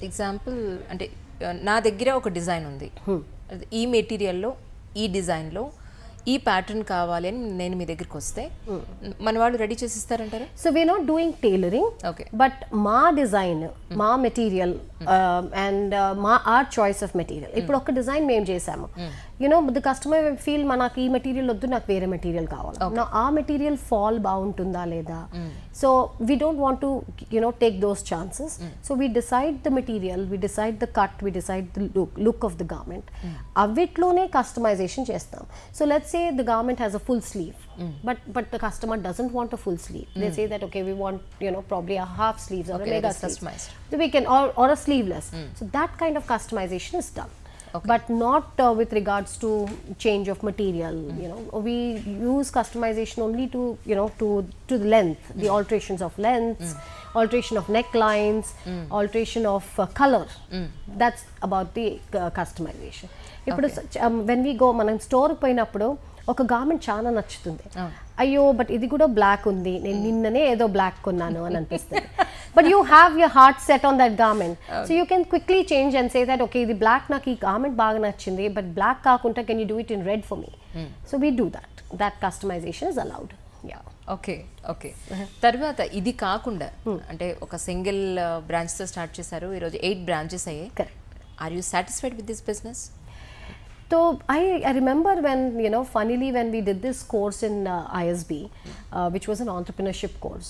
Example అంటే నా దగ్గర ఒక డిజైన్ ఉంది, ఈ మెటీరియల్లో ఈ డిజైన్లో ఈ ప్యాటర్న్ కావాలి అని నేను మీ దగ్గరికి వస్తే మన వాళ్ళు రెడీ చేసి ఇస్తారంటారా? So we're not doing tailoring, but మా డిజైన్, మా material and our choice of material. ఇప్పుడు ఒక డిజైన్ మేము చేసాము, the customer will feel మనకి ఈ మెటీరియల్ వద్దు, నాకు వేరే మెటీరియల్ కావాలి. ఆ మెటీరియల్ ఫాల్ బాగుంటుందా లేదా, so we don't want to take those chances. So we decide the material, we decide the cut, we decide the look of the garment. అవిట్లోనే కస్టమైజేషన్ చేస్తాం. So let's say the garment has a full sleeve, but the customer doesn't want a full sleeve. They say that okay, we want probably a half sleeves or a mega sleeve. So we can or a sleeveless. So that kind of customization is done. But not with regards to change of material. We use customization only to to the length, the alterations of lengths, alteration of necklines, alteration of color. That's about the customization. ఇప్పుడు when we go మనం store పోయినప్పుడు ఒక garment చాలా నచ్చుతుంది, అయ్యో but ఇది కూడా black ఉంది, నేను నిన్ననే ఏదో బ్లాక్ కొన్నాను అని అనిపిస్తుంది. But you have your heart set on that garment, so you can quickly change and say that okay ఇది బ్లాక్, నాకు ఈ గార్మెంట్ బాగా నచ్చింది, బట్ బ్లాక్ కాకుండా can you do it in red for me. So we do that customisation is allowed. Okay. తర్వాత ఇది కాకుండా అంటే ఒక సింగిల్ బ్రాంచ్తో స్టార్ట్ చేశారు, ఈరోజు 8 బ్రాంచెస్ అయ్యాయి. Are you satisfied with this business? So I remember when funnily when we did this course in ISB, which was an entrepreneurship course,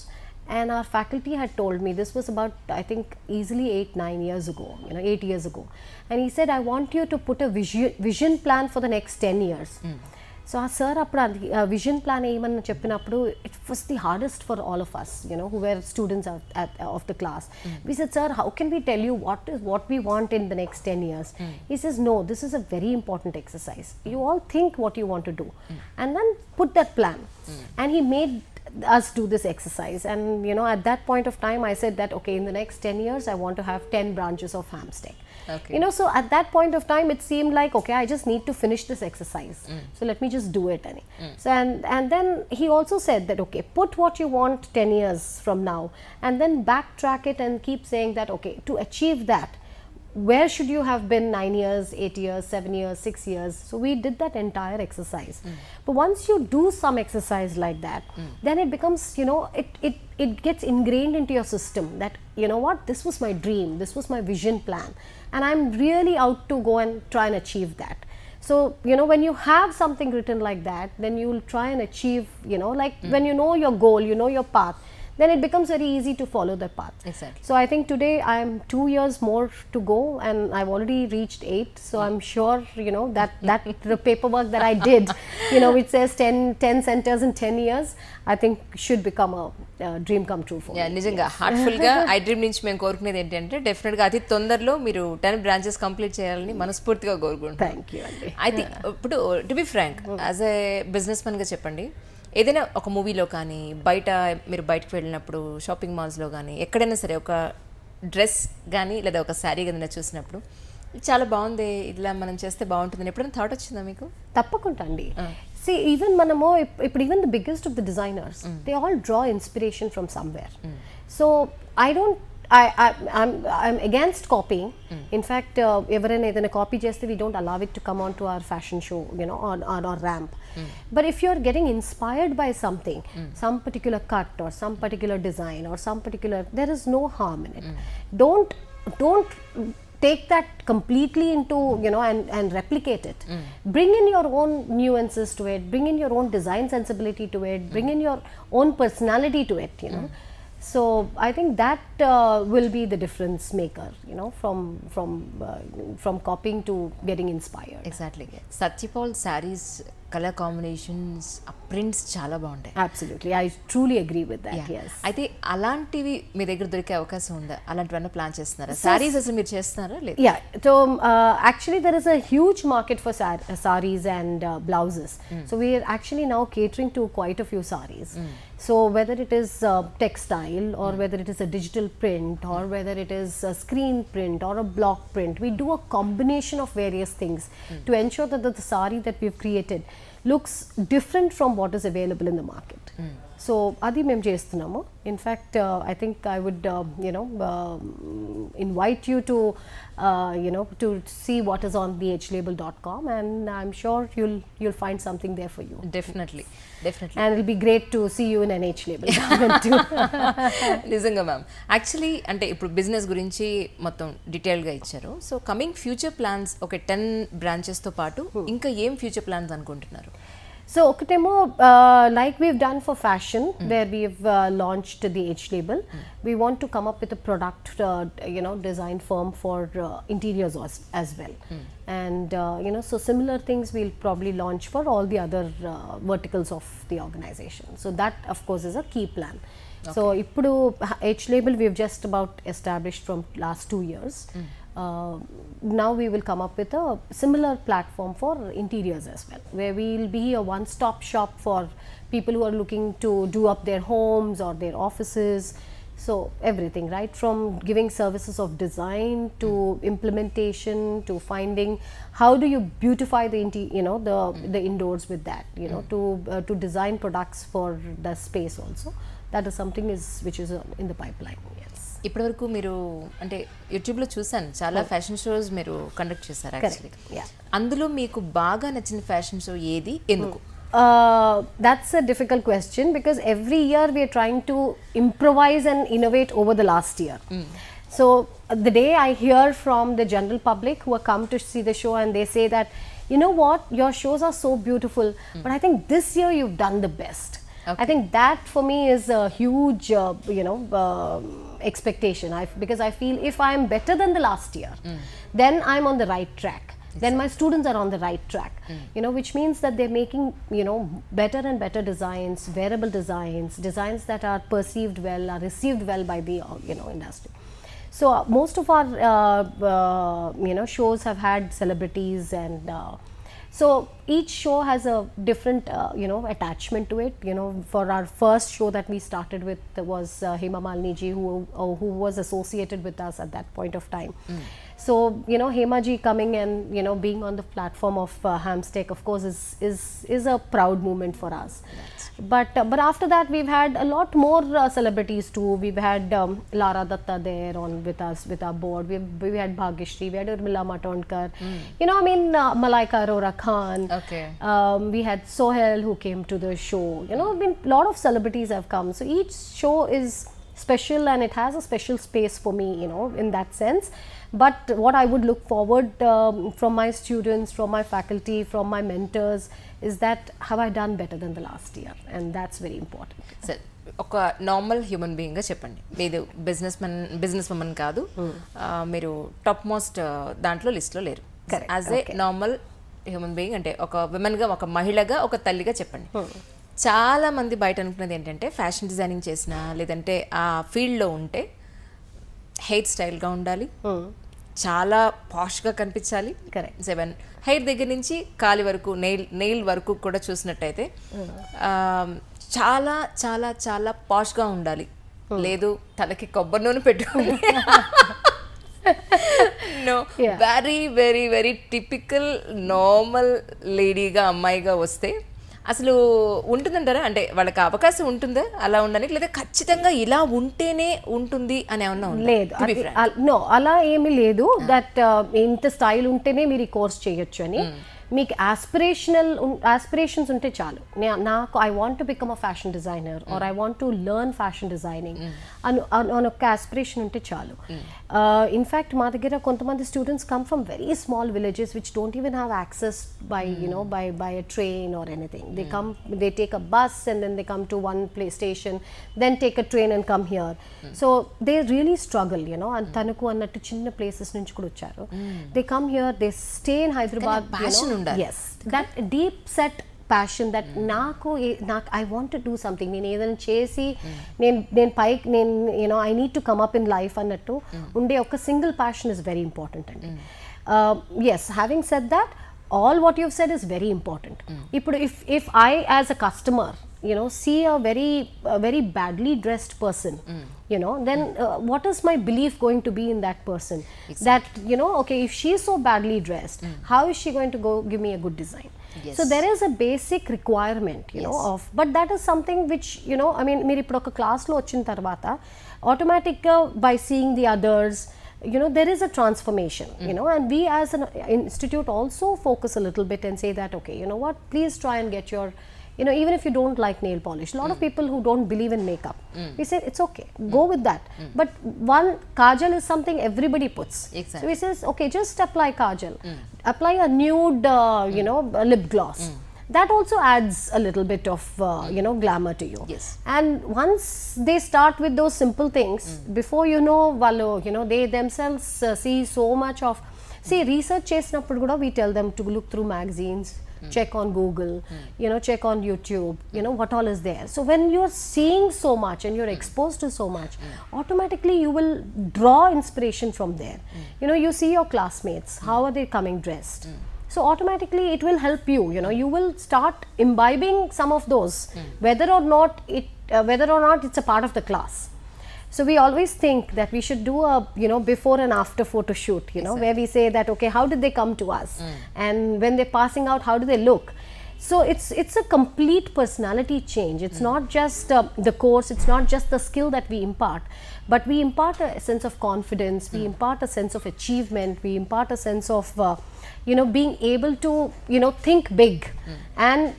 and our faculty had told me, this was about I think easily 8-9 years ago, 8 years ago, and he said I want you to put a vision plan for the next 10 years. So our sir appudu vision plan emanna cheppinappudu it was the hardest for all of us, who were students of the class. We said, sir, how can we tell you what we want in the next 10 years? He says, no, this is a very important exercise. You all think what you want to do and then put that plan. And he made us do this exercise, and at that point of time I said that okay, in the next 10 years I want to have 10 branches of Hamstech. So at that point of time it seemed like okay, I just need to finish this exercise, so let me just do it. So and then he also said that okay, put what you want 10 years from now and then backtrack it and keep saying that okay, to achieve that where should you have been 9 years, 8 years, 7 years, 6 years. So we did that entire exercise. But once you do some exercise like that, then it becomes it gets ingrained into your system that what, this was my dream, this was my vision plan, and I'm really out to go and try and achieve that. So when you have something written like that, then you will try and achieve, like when you know your goal, you know your path, then it becomes very easy to follow that path. Exactly. So I think today I am 2 years more to go and I've already reached 8. So I'm sure that the paperwork that I did, which says 10 centers in 10 years, I think should become a dream come true for me. నిజంగా heartful గా iDream నుంచి మేము కోరుకునేది ఏంటంటే definite గా అతి తొందరలో మీరు 10 బ్రాంచెస్ కంప్లీట్ చేయాలని మనస్ఫూర్తిగా కోరుకుంటున్నాను. థ్యాంక్ యూ అండి. ఐ థింక్ ఇప్పుడు to be frank as a businessman గా చెప్పండి, ఏదైనా ఒక మూవీలో కానీ బయట మీరు బయటకు వెళ్ళినప్పుడు షాపింగ్ మాల్స్లో కానీ ఎక్కడైనా సరే ఒక డ్రెస్ కానీ లేదా ఒక శారీ కానీ చూసినప్పుడు చాలా బాగుంది, ఇలా మనం చేస్తే బాగుంటుందని ఎప్పుడైనా థాట్ వచ్చిందా మీకు? తప్పకుండా అండి. See, even మనము ఇప్పుడు even the biggest of the designers, they all draw inspiration from somewhere. So I'm against copying. In fact, ఎవరైనా ఏదైనా కాపీ చేస్తే we don't allow it to come on to our fashion show, on our ramp. But if you're getting inspired by something, some particular cut or some particular design or some particular, there is no harm in it. Don't take that completely into and replicate it. Bring in your own nuances to it, bring in your own design sensibility to it, bring in your own personality to it. So I think that will be the difference maker, from copying to getting inspired. Exactly. Satyapal sarees color combinations, prints చాలా బాగుంటాయి. Absolutely, I truly agree with that. Yes. అయితే అలాంటివి మీ దగ్గర దొరికే అవకాశం ఉందా? అలాంటివన్నీ plan చేస్తున్నారా? సారీస్ అసలు మీరు చేస్తున్నారా లేదా? Yeah. So actually there is a huge market for sarees and blouses. So we are actually now catering to quite a few sarees. So whether it is textile or whether it is a digital print or whether it is a screen print or a block print, we do a combination of various things to ensure that the saree that we've created looks different from what is available in the market. So adi mem chestunnamo. In fact, I think I would invite you to to see what is on thehlabel.com, and I'm sure you'll find something there for you. Definitely. And it'll be great to see you in an H-label garment too. నిజంగా ma'am. Actually అంటే ఇప్పుడు business గురించి మొత్తం డీటెయిల్గా ఇచ్చారు. So coming future plans ఒక 10 బ్రాంచెస్తో పాటు ఇంకా ఏం ఫ్యూచర్ ప్లాన్స్ అనుకుంటున్నారు? So okatemo, like we've done for fashion, where we've launched the H label, we want to come up with a product design firm for interiors as well. And so similar things we'll probably launch for all the other verticals of the organization. So that of course is a key plan. So ippudu H label we've just about established from last 2 years. Now we will come up with a similar platform for interiors as well, where we will be a one-stop shop for people who are looking to do up their homes or their offices. So everything, right from giving services of design to implementation to finding how do you beautify the the indoors with that, to design products for the space also. That is something which is in the pipeline. ఇప్పటివరకు మీరు అంటే యూట్యూబ్లో చూసాను చాలా fashion shows మీరు conduct చేశారు. Actually అందులో మీకు బాగా నచ్చిన ఫ్యాషన్ షో ఏది, ఎందుకు? That's a difficult question because every year we are trying to improvise and innovate over the last year. So the day I hear from the general public who have come to see the show and they say that, you know what, your shows are so beautiful, but I think this year you've done the best. I think that for me is a huge expectation. Because I feel if I am better than the last year, then I'm on the right track. Then my students are on the right track. Which means that they're making better and better designs, wearable designs that are perceived well, are received well by the industry. So most of our shows have had celebrities, and so each show has a different attachment to it. For our first show that we started with was Hema Malini ji, who was associated with us at that point of time. So Hema ji coming and being on the platform of Hamstech, of course, is a proud moment for us. But after that we've had a lot more celebrities too. We've had Lara Datta there on with us with our board. We had Bhagyashree, we had Urmila Matondkar, Malaika Arora Khan. We had Sohail who came to the show. A lot of celebrities have come. So each show is special and it has a special space for me, in that sense. But what I would look forward from my students, from my faculty, from my mentors is that have I done better than the last year, and that's very important. Sir, ఒక normal human బీయింగ్గా చెప్పండి, మీరు business women కాదు, మీరు top most దాంట్లో లిస్ట్లో లేరు. As a normal human being అంటే ఒక విమెన్గా, ఒక మహిళగా, ఒక తల్లిగా చెప్పండి. చాలా మంది బయట అనుకున్నది ఏంటంటే ఫ్యాషన్ డిజైనింగ్ చేసినా లేదంటే ఆ ఫీల్డ్లో ఉంటే హెయిర్ స్టైల్గా ఉండాలి, చాలా పాష్గా కనిపించాలి. కరెక్ట్. 7 హెయిర్ దగ్గర నుంచి కాలి వరకు, నెయిల్ వరకు కూడా చూసినట్టయితే చాలా చాలా చాలా పాష్గా ఉండాలి. లేదు తలకి కొబ్బరి నూనె పెట్టుకోండి. No, very very very typical normal లేడీగా, అమ్మాయిగా వస్తే అసలు ఉంటుందంటారా? అంటే వాళ్ళకి అవకాశం ఉంటుందా అలా ఉండడానికి, లేదా ఖచ్చితంగా ఇలా ఉంటేనే ఉంటుంది అని ఏమన్నా? లేదు, నో, అలా ఏమీ లేదు. దట్ ఇంత స్టైల్ ఉంటేనే మీరు ఈ కోర్స్ చేయొచ్చు అని. మీకు ఆస్పిరేషన్స్ ఉంటే చాలు. నాకు I want to become a fashion designer or I want to learn fashion designing అని ఒక ఆస్పిరేషన్ ఉంటే చాలు. ఇన్ఫ్యాక్ట్ మా దగ్గర కొంతమంది students come from very small villages which don't even have access by a train or anything. They take a bus and then they come to one place station, then take a train and come here. So they really struggle, and Tanuku annattu chinna places nunchi kuda vacharu. They come here, they stay in Hyderabad. Yes, that deep set passion that I want to do something. నేను ఏదైనా చేసి నేను పైకి I need to come up in life అన్నట్టు ఉండే ఒక single passion is very important అండి. Yes, having said that, all what you've said is very important. If I as a customer see a very badly dressed person, then what is my belief going to be in that person? Exactly. That okay, if she is so badly dressed, how is she going to go give me a good design? So there is a basic requirement, you know, of, but that is something which, you know, I mean, meer ippudu oka class lo vachin tarvata automatic by seeing the others, you know, there is a transformation, you know, and we as an institute also focus a little bit and say that, okay, you know what, please try and get your, you know, even if you don't like nail polish, a lot of people who don't believe in makeup, we say it's okay, go with that. But one, kajal is something everybody puts. Exactly. So we says, okay, just apply kajal, apply a nude, you know, lip gloss. That also adds a little bit of, you know, glamour to you. Yes. And once they start with those simple things, before you know, vallo, you know, they themselves see so much of, see, research chesinapudu kuda we tell them to look through magazines, check on Google, you know, check on YouTube, you know, what all is there. So when you're seeing so much and you're exposed to so much, automatically you will draw inspiration from there. You know, you see your classmates, how are they coming dressed? So automatically it will help you, you know, you will start imbibing some of those, whether or not it's a part of the class. So we always think that we should do a, you know, before and after photo shoot, you know, where we say that, okay, how did they come to us? And when they're passing out, how do they look? So it's a complete personality change. It's not just the course, it's not just the skill that we impart, but we impart a sense of confidence, we impart a sense of achievement, we impart a sense of, you know, being able to, you know, think big and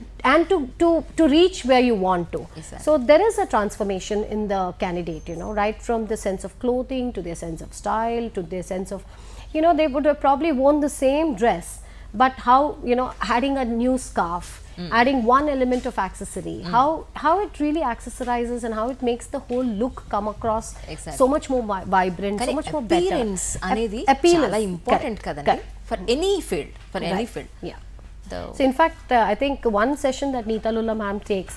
to reach where you want to. Exactly. So there is a transformation in the candidate, you know, right from the sense of clothing to their sense of style to their sense of, you know, they would have probably worn the same dress, but how, you know, adding a new scarf, adding one element of accessory, how it really accessorizes and how it makes the whole look come across so much more vibrant, so much more better. Appearance అనేది చాలా important కదండి for any field, for any field. Yeah. So in fact, I think one session that Neeta Lulla ma'am takes,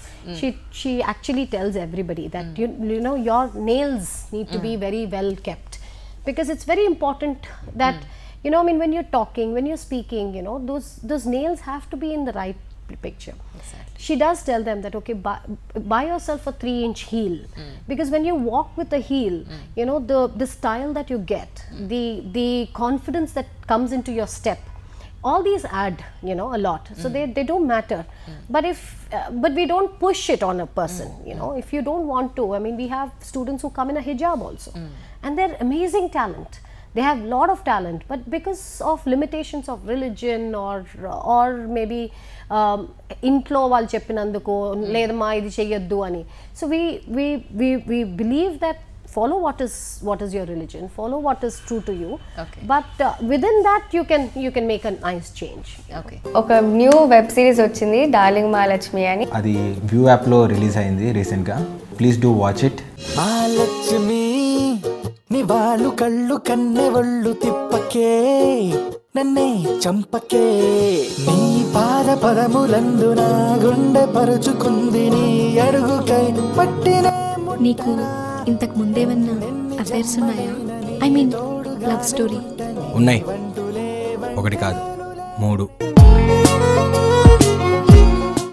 she actually tells everybody that you know, your nails need to be very well kept, because it's very important that you know, I mean, when you're talking, when you're speaking, you know, those nails have to be in the right picture. Exactly. She does tell them that, okay, buy yourself a 3-inch heel, because when you walk with a heel, you know, the style that you get, the confidence that comes into your step, all these add, you know, a lot. So they don't matter. But but we don't push it on a person, you know, if you don't want to. I mean, we have students who come in a hijab also, and they're amazing talent. They have a lot of talent, but because of limitations of religion or maybe intlo వాళ్ళు చెప్పినందుకు లేదమ్మా ఇది చెయ్యొద్దు అని. So we believe that follow what is your religion, follow what is true to you, but within that you can make a nice change. Okay. ఒక new web series వచ్చింది darling Mahalakshmi అని, అది వ్యూ యాప్ లో release అయింది recent గా. Please do watch it. Mahalakshmi నీ వాళ్ళు కళ్ళు కన్నె ఒళ్ళు తిప్పకే, నన్నే చంపకే, నీ పాద పదములందు నా గుండె పరుచుకుంది నీ అడుగుకై పట్టిన. నీకు ఇంతకు ముందేమన్నా అఫైర్స్ ఉన్నాయా? I mean love story. ఉన్నాయి, ఒకటి కాదు 3.